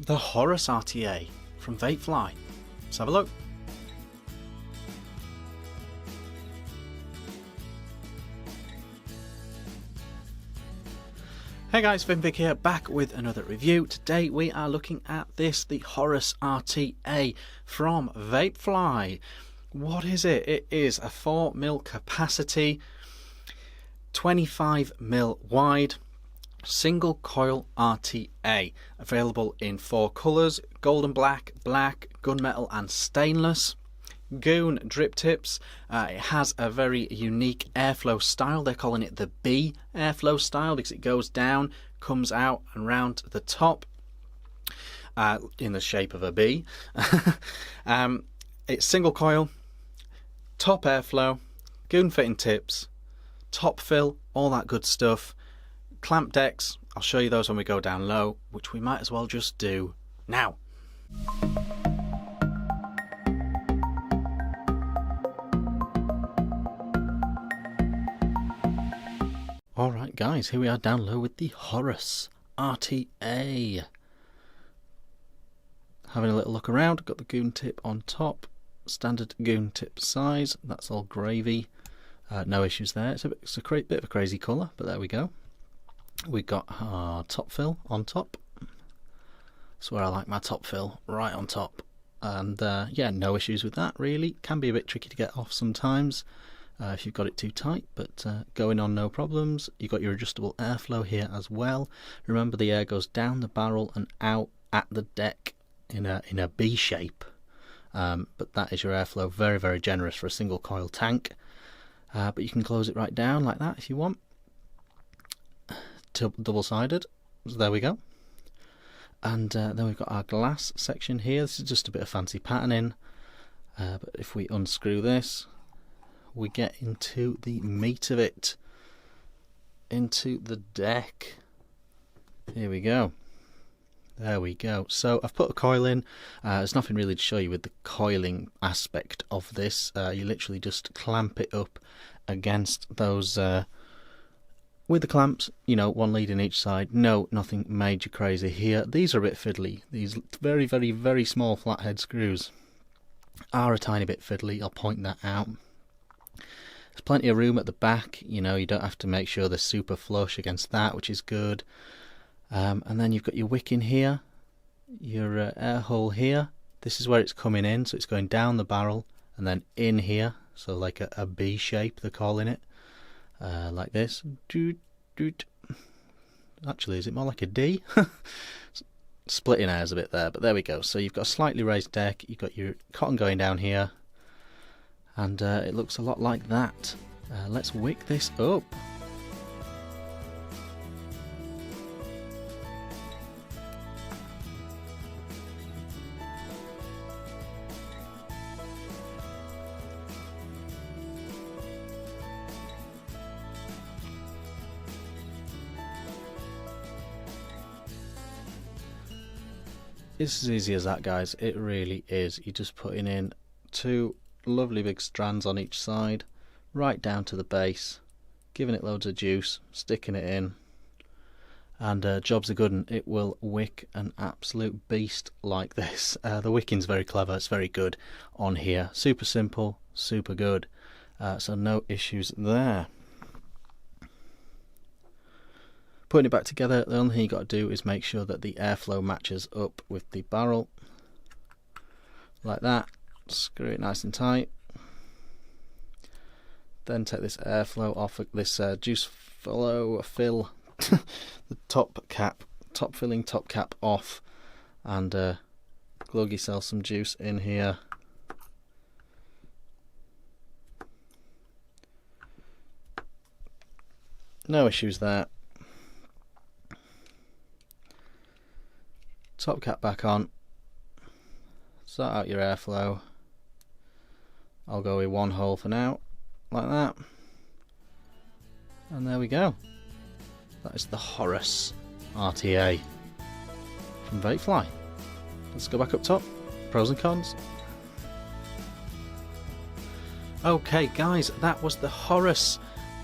the Horus RTA from VapeFly. Let's have a look. Hey guys, Vick here, back with another review. Today we are looking at this, the Horus RTA from VapeFly. What is it? It is a 4mm capacity, 25mm wide, single coil RTA, available in 4 colours: golden black, black, gunmetal and stainless. Goon drip tips. It has a very unique airflow style. They're calling it the B airflow style because it goes down, comes out and round the top in the shape of a B. It's single coil, top airflow, goon fitting tips, top fill, all that good stuff. Clamp decks, I'll show you those when we go down low, which we might as well just do now. Alright guys, here we are down low with the Horus RTA. Having a little look around, got the goon tip on top, standard goon tip size, that's all gravy, no issues there. It's a bit of a crazy colour, but there we go. We got our top fill on top. That's where I like my top fill, right on top. And yeah, no issues with that really. Can be a bit tricky to get off sometimes if you've got it too tight, but going on no problems. You've got your adjustable airflow here as well. Remember, the air goes down the barrel and out at the deck in a B shape, but that is your airflow. Very, very generous for a single coil tank, but you can close it right down like that if you want. Double-sided, so there we go. And then we've got our glass section here. This is just a bit of fancy patterning, but if we unscrew this, we get into the meat of it, into the deck. Here we go. There we go. So I've put a coil in. There's nothing really to show you with the coiling aspect of this. You literally just clamp it up against those with the clamps, you know, one lead in each side. No, nothing major crazy here. These are a bit fiddly. These very, very, very small flathead screws are a tiny bit fiddly. I'll point that out. There's plenty of room at the back, you know, you don't have to make sure they're super flush against that, which is good. And then you've got your wick in here, your air hole here. This is where it's coming in, so it's going down the barrel and then in here, so like a B shape they're calling it, like this. Actually, is it more like a D? Splitting hairs a bit there, but there we go. So you've got a slightly raised deck, you've got your cotton going down here, and it looks a lot like that. Let's wick this up. It's as easy as that, guys. It really is. You're just putting in 2 lovely big strands on each side, right down to the base, giving it loads of juice, sticking it in, and job's a good one. It will wick an absolute beast like this. The wicking's very clever, it's very good on here. Super simple, super good, so no issues there. Putting it back together, the only thing you got to do is make sure that the airflow matches up with the barrel, like that. Screw it nice and tight. Then take this airflow off, this juice fill, the top filling top cap off, and glug yourself some juice in here. No issues there. Top cap back on. Start out your airflow. I'll go with 1 hole for now, like that. And there we go. That is the Horus RTA from VapeFly. Let's go back up top. Pros and cons. Okay guys, that was the Horus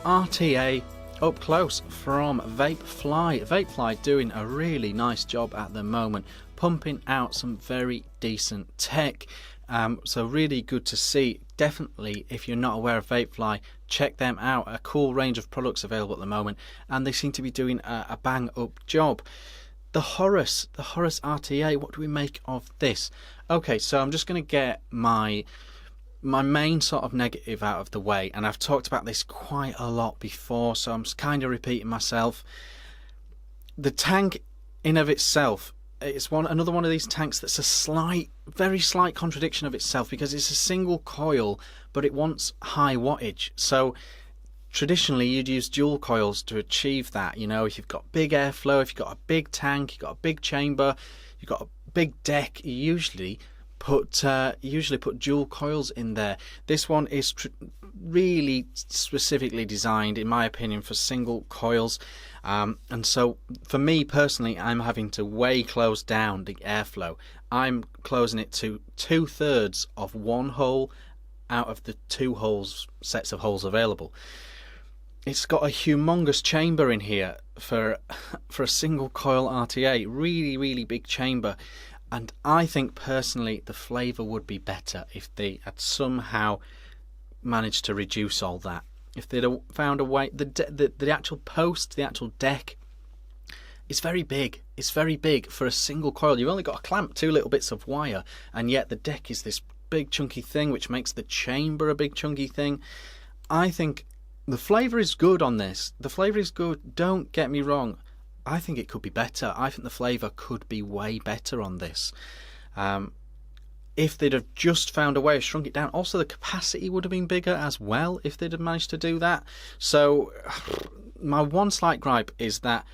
RTA up close from VapeFly. VapeFly doing a really nice job at the moment, pumping out some very decent tech. So really good to see. Definitely, if you're not aware of VapeFly, check them out. A cool range of products available at the moment, and they seem to be doing a bang up job. The Horus RTA, what do we make of this? Okay, so I'm just going to get my main sort of negative out of the way, and I've talked about this quite a lot before, so I'm kind of repeating myself. The tank in of itself, it's another one of these tanks that's a very slight contradiction of itself, because it's a single coil, but it wants high wattage. So traditionally you'd use dual coils to achieve that. You know, if you've got big airflow, if you've got a big tank, you've got a big chamber, you've got a big deck, you usually put dual coils in there. This one is really specifically designed, in my opinion, for single coils, and so for me personally, I'm having to way close down the airflow. I'm closing it to 2/3 of one hole out of the two sets of holes available. It's got a humongous chamber in here for a single coil RTA, really big chamber. And I think personally the flavour would be better if they had somehow managed to reduce all that. If they'd found a way, the actual post, the actual deck, is very big. It's very big for a single coil. You've only got a clamp, 2 little bits of wire, and yet the deck is this big chunky thing, which makes the chamber a big chunky thing. I think the flavour is good on this. The flavour is good, don't get me wrong. I think it could be better. I think the flavour could be way better on this. If they'd have just found a way to shrunk it down. Also, the capacity would have been bigger as well if they'd have managed to do that. So my one slight gripe is that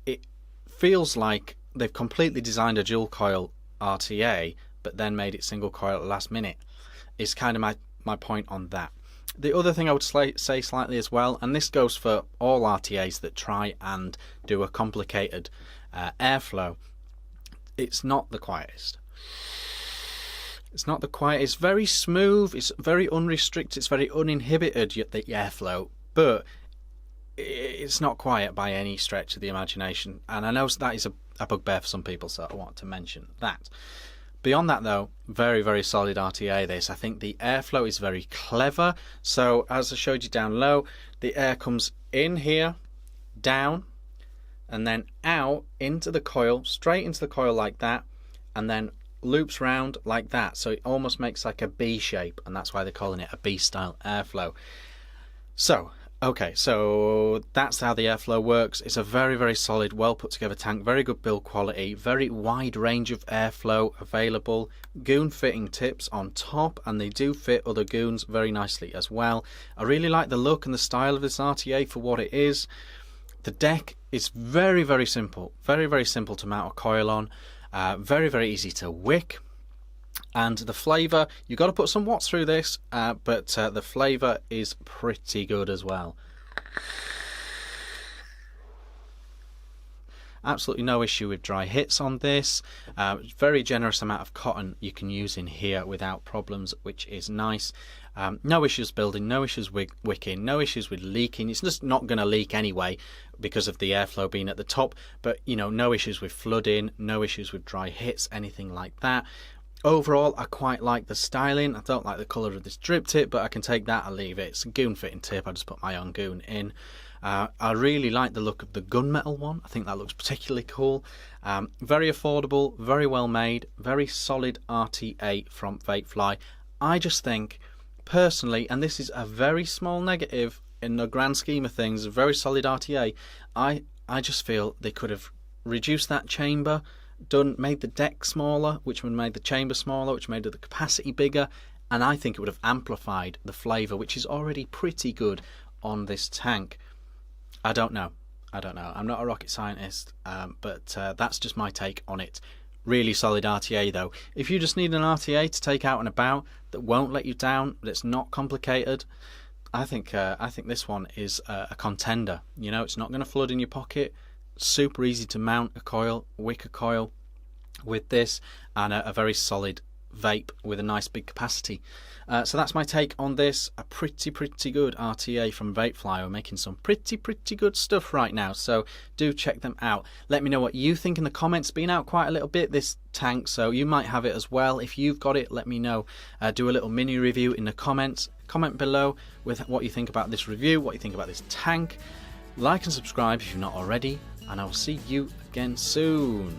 it feels like they've completely designed a dual coil RTA but then made it single coil at the last minute. Is kind of my point on that. The other thing I would say slightly as well, and this goes for all RTAs that try and do a complicated airflow, it's not the quietest. It's not the quietest. It's very smooth, it's very unrestricted, it's very uninhibited, the airflow, but it's not quiet by any stretch of the imagination. And I know that is a bugbear for some people, so I want to mention that. Beyond that though, very solid RTA this. I think the airflow is very clever. So as I showed you down low, the air comes in here, down, and then out into the coil, straight into the coil like that, and then loops round like that. So it almost makes like a B shape, and that's why they're calling it a B style airflow. So okay, so that's how the airflow works. It's a very solid, well put together tank, very good build quality, very wide range of airflow available, goon fitting tips on top, and they do fit other goons very nicely as well. I really like the look and the style of this RTA for what it is. The deck is very simple, very simple to mount a coil on, very easy to wick. And the flavour, you've got to put some watts through this, but the flavour is pretty good as well. Absolutely no issue with dry hits on this. Very generous amount of cotton you can use in here without problems, which is nice. No issues building, no issues with wicking, no issues with leaking. It's just not going to leak anyway because of the airflow being at the top, but you know, no issues with flooding, no issues with dry hits, anything like that. Overall, I quite like the styling. I don't like the colour of this drip tip, but I can take that or leave it. It's a goon fitting tip. I just put my own goon in. I really like the look of the gunmetal one. I think that looks particularly cool. Very affordable, very well made, very solid RTA from VapeFly. I just think, personally, and this is a very small negative in the grand scheme of things, a very solid RTA, I just feel they could have reduced that chamber, made the deck smaller, which would have made the chamber smaller, which made the capacity bigger, and I think it would have amplified the flavour, which is already pretty good on this tank. I don't know. I'm not a rocket scientist, but that's just my take on it. Really solid RTA though. If you just need an RTA to take out and about that won't let you down, that's not complicated, I think this one is a contender. You know, it's not going to flood in your pocket. Super easy to mount a coil, wick a coil with this, and a very solid vape with a nice big capacity. So that's my take on this. A pretty good RTA from VapeFly. We're making some pretty good stuff right now, so do check them out. Let me know what you think in the comments. Been out quite a little bit, this tank, so you might have it as well. If you've got it, let me know. Do a little mini review in the comments. Comment below with what you think about this review, what you think about this tank. Like and subscribe if you're not already, and I will see you again soon.